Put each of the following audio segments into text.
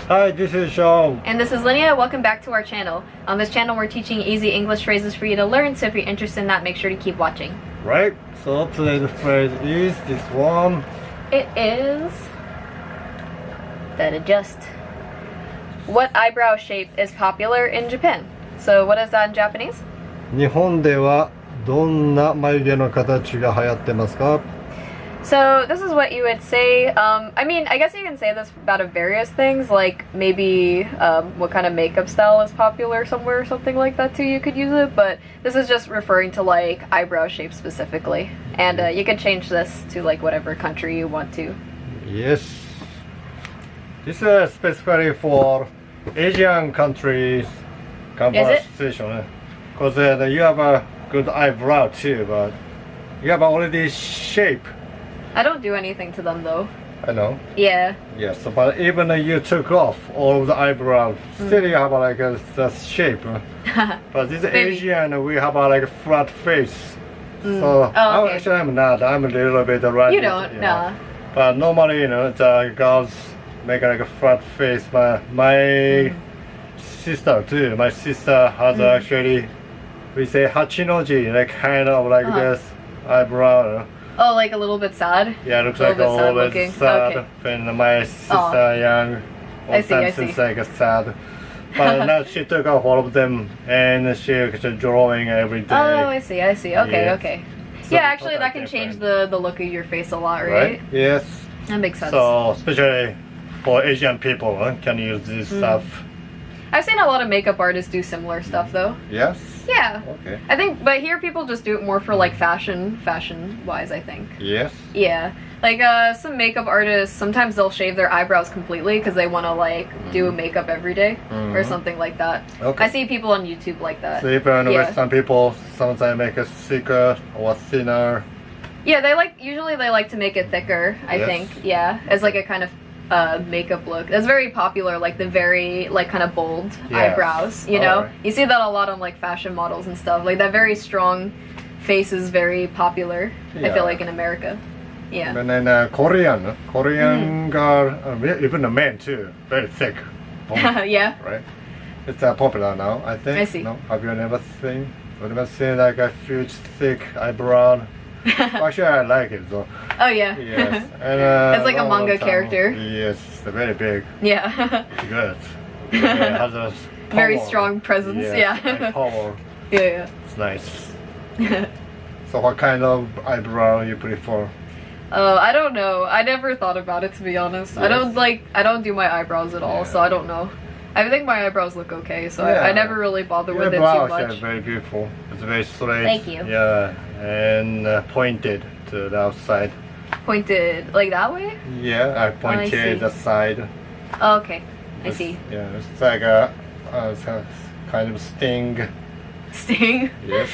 Hi, this is Sho. And this is Linnea. Welcome back to our channel. On this channel, we're teaching easy English phrases for you to learn, so if you're interested in that, make sure to keep watching. Right, so today's phrase is this one. It is that adjust. What eyebrow shape is popular in Japan? So what is that in Japanese? 日本ではどんな眉毛の形が流行ってますか? So this is what you would say. I mean, I guess you can say this about various things, like maybe what kind of makeup style is popular somewhere or something like that too. You could use it, but this is just referring to like eyebrow shape specifically, and you can change this to like whatever country you want to. Yes. This is specifically for Asian countries conversation. Because you have a good eyebrow too, but you have already shape. I don't do anything to them though. I know. Yeah. Yes, but even you took off all of the eyebrows, still you have like the shape. But this Asian, we have like a flat face. So okay. actually I'm not. I'm a little bit right. You don't, nah. But normally, you know, the girls make like a flat face. But my sister too. My sister has actually, we say hachinoji, like kind of like this eyebrow. Oh, like a little bit sad? Yeah, it looks like a little bit sad. Okay. When my sister young, I see. it's like sad. But now she took off all of them and she's drawing every day. Oh, I see. Okay, Yes. okay. So Yeah, actually that can change the look of your face a lot, right? Yes. That makes sense. So, especially for Asian people, can use this stuff. I've seen a lot of makeup artists do similar stuff though. Yes? Yeah. Okay. I think, but here people just do it more for like fashion wise, I think. Yes? Yeah. Like some makeup artists, sometimes they'll shave their eyebrows completely because they want to like do makeup every day or something like that. Okay. I see people on YouTube like that. So even with some people, sometimes make it thicker or thinner. Yeah, usually they like to make it thicker, I think. Yeah, as like a kind of makeup look. That's very popular, like the very like kind of bold eyebrows, you know? You see that a lot on like fashion models and stuff. Like that very strong face is very popular, I feel like, in America. Yeah. And then Korean girl, even the men too, very thick. Yeah. Right? It's popular now, I think. I see. No? Have you never seen like a huge thick eyebrow? Actually, I like it though. Oh yeah. Yes. And, it's like a manga character. Yes, they're very big. Yeah. It's good. It has a very strong presence. Yes, Yeah. and power. Yeah. It's nice. So what kind of eyebrow you prefer? I don't know. I never thought about it, to be honest. Yes. I don't do my eyebrows at all, so I don't know. I think my eyebrows look okay, so I never really bother with it too much. Your brows are very beautiful. It's very straight. Thank you. Yeah, and pointed to the outside. Pointed like that way? Yeah, I pointed the side. Oh, okay, I see. Yeah, it's like a kind of sting. Sting? Yes.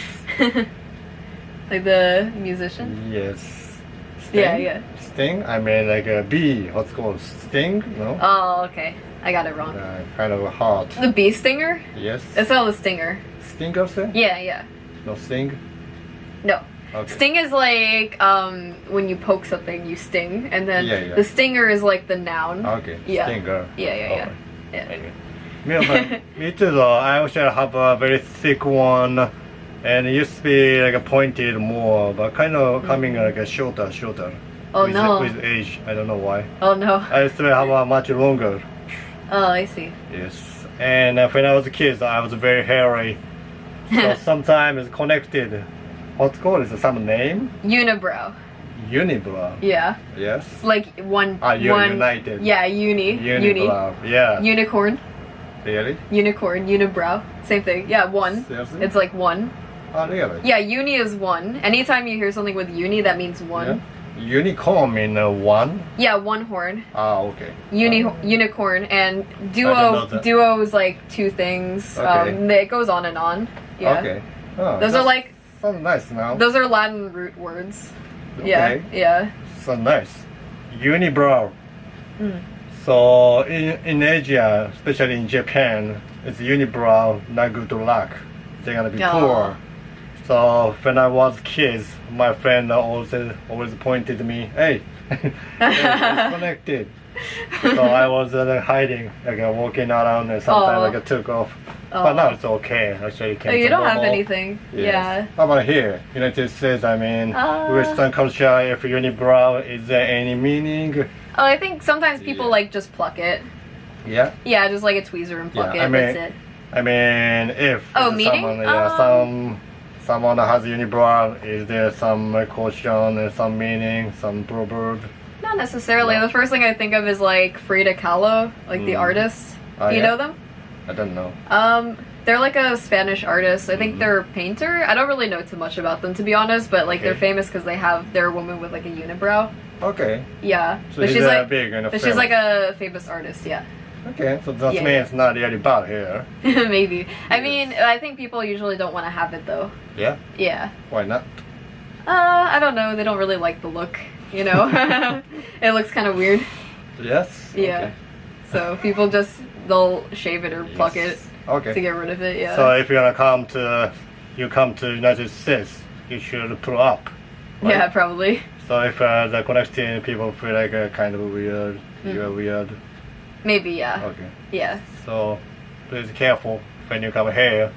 Like the musician? Yes. Sting? Yeah. Sting? I mean like a bee. What's it called? Sting? No? Oh, okay. I got it wrong. Kind of hard. The bee stinger? Yes. It's not the stinger. Stinger, say? Yeah. No sting? No. Okay. Sting is like when you poke something, you sting, and then the stinger is like the noun. Okay. Yeah. Stinger. Yeah. Anyway. Me too though. I actually have a very thick one, and it used to be like a pointed more, but kind of coming like a shorter. Oh no. With age, I don't know why. Oh no. I used to have a much longer. Oh, I see. Yes. And when I was a kid, I was very hairy. So sometimes it's connected. What's called? Is it some name? Unibrow. Unibrow. Yeah. Yes. Like one. United. Yeah, Unibrow. Yeah. Unicorn. Really? Unicorn. Unibrow. Same thing. Yeah, one. Seriously? It's like one. Oh, really? Yeah, uni is one. Anytime you hear something with uni, that means one. Yeah. Unicorn mean one? Yeah, one horn. Ah, okay. Unicorn, and duo is like two things. Okay. It goes on and on. Yeah. Okay. Oh, those are like. Sounds nice now. Those are Latin root words. Okay. Yeah. So nice. Unibrow. So in Asia, especially in Japan, it's unibrow, not good luck. They're gonna be poor. So when I was kids, my friend always pointed to me, hey, It's connected. So I was hiding, like walking around, and sometimes like I took off. But now it's okay. Actually, Oh, you don't have anything. Yeah. How about here? United States. I mean, Western culture. If unibrow, is there any meaning? Oh, I think sometimes people like just pluck it. Yeah. Yeah, just like a tweezer and pluck it. That's it. I mean, if meaning? Someone that has unibrow, is there some caution and some meaning, some proverb? Not necessarily. The first thing I think of is like Frida Kahlo, like the artist. Do you know them? I don't know. They're like a Spanish artist. I think they're a painter. I don't really know too much about them, to be honest, but like they're famous because they're a woman with like a unibrow. Okay. Yeah. So she's like big and she's like a famous artist, yeah. Okay, so that means it's not really bad here. Maybe. I mean, I think people usually don't want to have it though. Yeah? Yeah. Why not? I don't know. They don't really like the look, you know? It looks kind of weird. Yes? Yeah. Okay. So people they'll shave it or pluck it to get rid of it, yeah. So if you're gonna come to United States, you should pull up. Right? Yeah, probably. So if the connecting people feel like kind of weird, you're weird. Maybe, yeah. Okay. Yeah. So please be careful when you come here.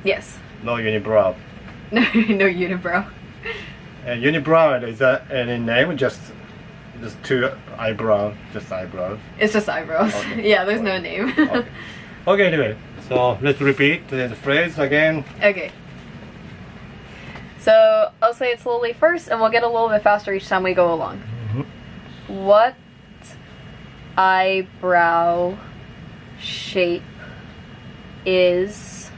Yes. No unibrow. No unibrow. And unibrow, is that any name? Just two eyebrow, just eyebrows. It's just eyebrows. Okay. Yeah, there's no name. Okay, anyway. So let's repeat the phrase again. Okay. So I'll say it slowly first, and we'll get a little bit faster each time we go along. What eyebrow shape is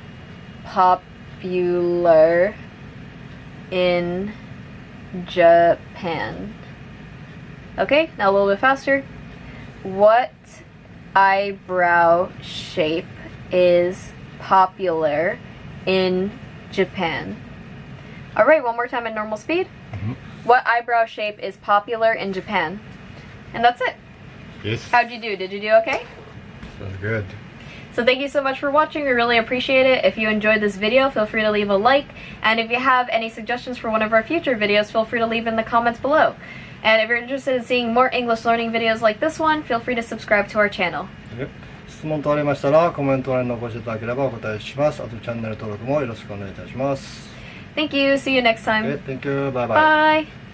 popular in Japan? Okay, now a little bit faster. What eyebrow shape is popular in Japan? Alright, one more time at normal speed. What eyebrow shape is popular in Japan? And that's it. Yes. How'd you do? Did you do okay? Sounds good. So thank you so much for watching. We really appreciate it. If you enjoyed this video, feel free to leave a like. And if you have any suggestions for one of our future videos, feel free to leave in the comments below. And if you're interested in seeing more English learning videos like this one, feel free to subscribe to our channel. 質問等ありましたらコメント欄に残していただければお答えします。あとチャンネル登録もよろしくお願いいたします。Thank you. See you next time. Okay, thank you. Bye bye. Bye.